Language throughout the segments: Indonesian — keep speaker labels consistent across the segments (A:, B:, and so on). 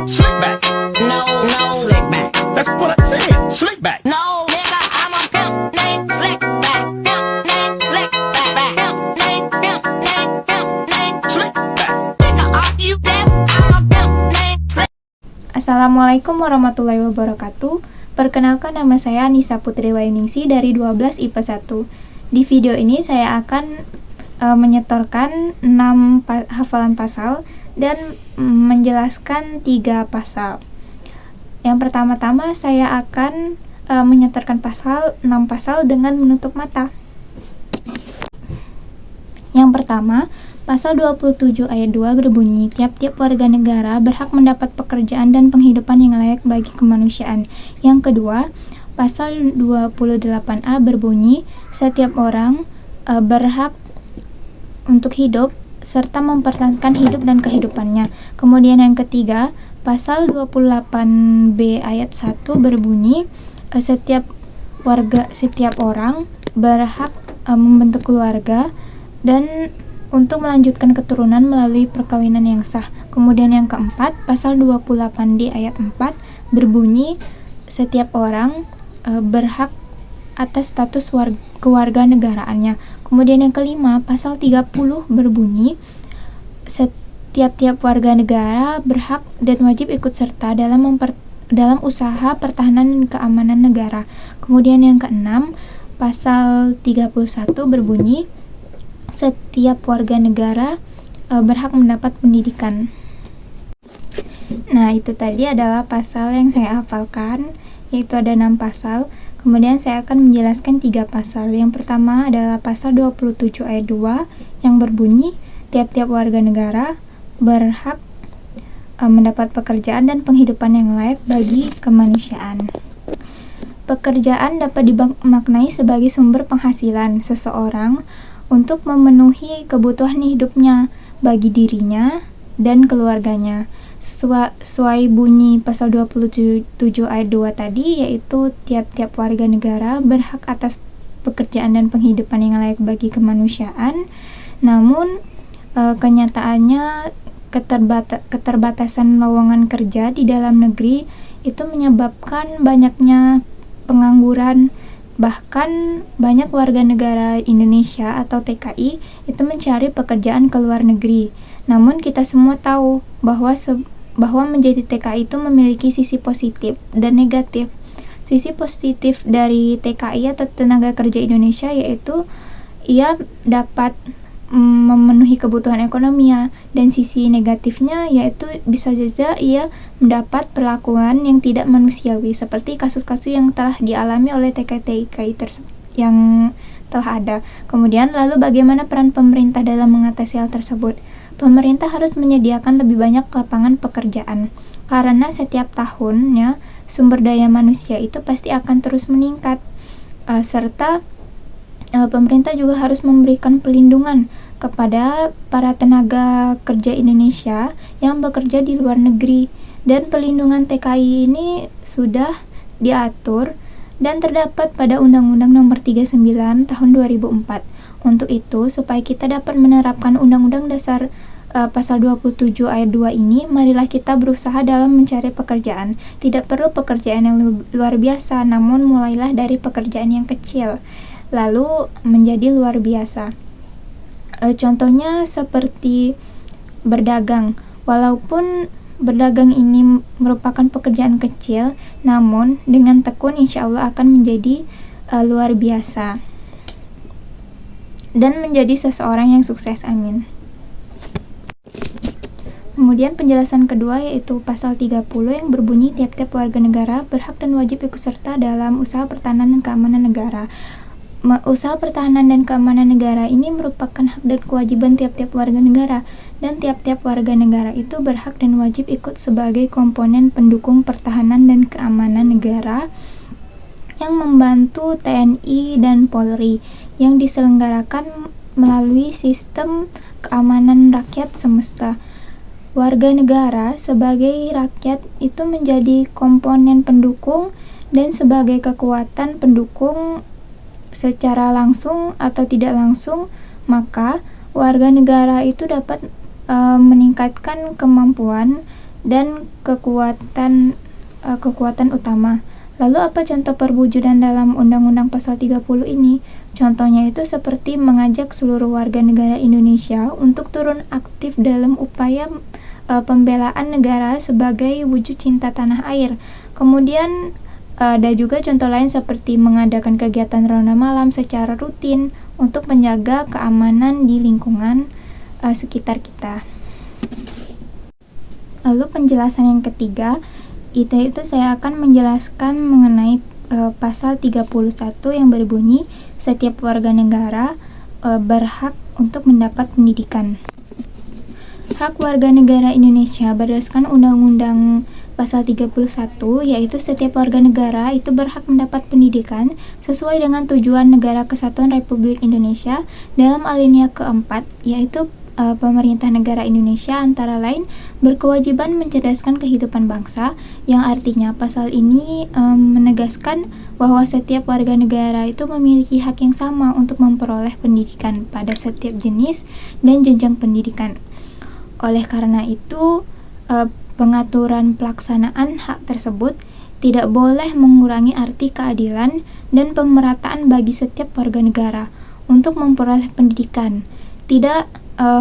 A: Slick back.
B: No, no, slick back.
A: That's what I said. Slick back.
B: No, nigga, I'm a pimp named Slick back. Pimp named Slick back. Pimp named, pimp named, pimp named
A: Slick back.
B: Nigga, are you deaf? I'm a pimp named Slick.
C: Assalamualaikum warahmatullahi wabarakatuh. Perkenalkan, nama saya Nisa Putri Wainingsi dari 12 IPA 1. Di video ini saya akan menyetorkan 6 hafalan pasal dan menjelaskan 3 pasal. Yang pertama-tama saya akan menyetorkan 6 pasal dengan menutup mata. Yang pertama, pasal 27 ayat 2 berbunyi, tiap-tiap warga negara berhak mendapat pekerjaan dan penghidupan yang layak bagi kemanusiaan. Yang kedua, pasal 28A berbunyi, setiap orang berhak untuk hidup serta mempertahankan hidup dan kehidupannya. Kemudian yang ketiga, pasal 28B ayat 1 berbunyi, setiap orang berhak membentuk keluarga dan untuk melanjutkan keturunan melalui perkawinan yang sah. Kemudian yang keempat, pasal 28D ayat 4 berbunyi, setiap orang berhak atas status kewarganegaraannya. Kemudian yang kelima, pasal 30 berbunyi, setiap warga negara berhak dan wajib ikut serta dalam usaha pertahanan dan keamanan negara. Kemudian yang keenam, pasal 31 berbunyi, setiap warga negara berhak mendapat pendidikan. Nah, itu tadi adalah pasal yang saya hafalkan, yaitu ada 6 pasal. Kemudian saya akan menjelaskan 3 pasal. Yang pertama adalah pasal 27 ayat 2 yang berbunyi, tiap-tiap warga negara berhak mendapat pekerjaan dan penghidupan yang layak bagi kemanusiaan. Pekerjaan dapat dimaknai sebagai sumber penghasilan seseorang untuk memenuhi kebutuhan hidupnya bagi dirinya dan keluarganya. Sesuai bunyi pasal 27 ayat 2 tadi, yaitu tiap-tiap warga negara berhak atas pekerjaan dan penghidupan yang layak bagi kemanusiaan. Namun kenyataannya keterbatasan lowongan kerja di dalam negeri itu menyebabkan banyaknya pengangguran. Bahkan banyak warga negara Indonesia atau TKI itu mencari pekerjaan ke luar negeri. Namun kita semua tahu bahwa menjadi TKI itu memiliki sisi positif dan negatif. Sisi positif dari TKI atau tenaga kerja Indonesia yaitu ia dapat memenuhi kebutuhan ekonominya, dan sisi negatifnya yaitu bisa saja ia mendapat perlakuan yang tidak manusiawi seperti kasus-kasus yang telah dialami oleh TKI yang telah ada. Kemudian lalu bagaimana peran pemerintah dalam mengatasi hal tersebut? Pemerintah harus menyediakan lebih banyak lapangan pekerjaan karena setiap tahunnya sumber daya manusia itu pasti akan terus meningkat, serta pemerintah juga harus memberikan pelindungan kepada para tenaga kerja Indonesia yang bekerja di luar negeri, dan pelindungan TKI ini sudah diatur dan terdapat pada Undang-Undang Nomor 39 Tahun 2004. Untuk itu, supaya kita dapat menerapkan Undang-Undang Dasar pasal 27 ayat 2 ini, marilah kita berusaha dalam mencari pekerjaan. Tidak perlu pekerjaan yang luar biasa, namun mulailah dari pekerjaan yang kecil lalu menjadi luar biasa. Contohnya seperti berdagang. Walaupun berdagang ini merupakan pekerjaan kecil, namun dengan tekun insya Allah akan menjadi luar biasa dan menjadi seseorang yang sukses. Amin. Kemudian penjelasan kedua yaitu pasal 30 yang berbunyi, tiap-tiap warga negara berhak dan wajib ikut serta dalam usaha pertahanan dan keamanan negara. Usaha pertahanan dan keamanan negara ini merupakan hak dan kewajiban tiap-tiap warga negara, dan tiap-tiap warga negara itu berhak dan wajib ikut sebagai komponen pendukung pertahanan dan keamanan negara yang membantu TNI dan Polri yang diselenggarakan melalui sistem keamanan rakyat semesta. Warga negara sebagai rakyat itu menjadi komponen pendukung dan sebagai kekuatan pendukung secara langsung atau tidak langsung, maka warga negara itu dapat meningkatkan kemampuan dan kekuatan utama. Lalu apa contoh perwujudan dalam Undang-Undang Pasal 30 ini? Contohnya itu seperti mengajak seluruh warga negara Indonesia untuk turun aktif dalam upaya pembelaan negara sebagai wujud cinta tanah air. Kemudian ada juga contoh lain seperti mengadakan kegiatan ronda malam secara rutin untuk menjaga keamanan di lingkungan sekitar kita. Lalu penjelasan yang ketiga, itu saya akan menjelaskan mengenai pasal 31 yang berbunyi setiap warga negara berhak untuk mendapat pendidikan. Hak warga negara Indonesia berdasarkan Undang-Undang Pasal 31 yaitu setiap warga negara itu berhak mendapat pendidikan sesuai dengan tujuan Negara Kesatuan Republik Indonesia dalam alinea keempat, yaitu pemerintah negara Indonesia antara lain berkewajiban mencerdaskan kehidupan bangsa, yang artinya pasal ini menegaskan bahwa setiap warga negara itu memiliki hak yang sama untuk memperoleh pendidikan pada setiap jenis dan jenjang pendidikan. Oleh karena itu, pengaturan pelaksanaan hak tersebut tidak boleh mengurangi arti keadilan dan pemerataan bagi setiap warga negara untuk memperoleh pendidikan, tidak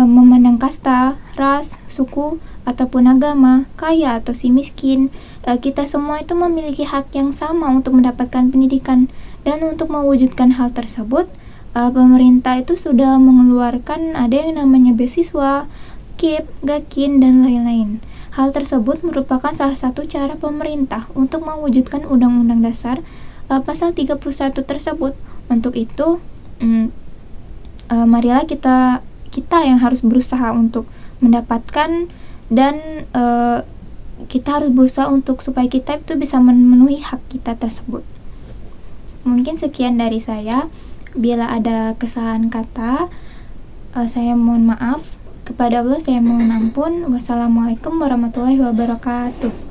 C: memandang kasta, ras, suku, ataupun agama, kaya atau si miskin. Kita semua itu memiliki hak yang sama untuk mendapatkan pendidikan, dan untuk mewujudkan hal tersebut, pemerintah itu sudah mengeluarkan ada yang namanya beasiswa, KIP, GAKIN, dan lain-lain. Hal tersebut merupakan salah satu cara pemerintah untuk mewujudkan Undang-Undang Dasar Pasal 31 tersebut. Untuk itu, marilah kita yang harus berusaha untuk mendapatkan, dan kita harus berusaha untuk supaya kita itu bisa memenuhi hak kita tersebut. Mungkin sekian dari saya. Bila ada kesalahan kata, saya mohon maaf. Kepada Allah saya mohon ampun. Wassalamualaikum warahmatullahi wabarakatuh.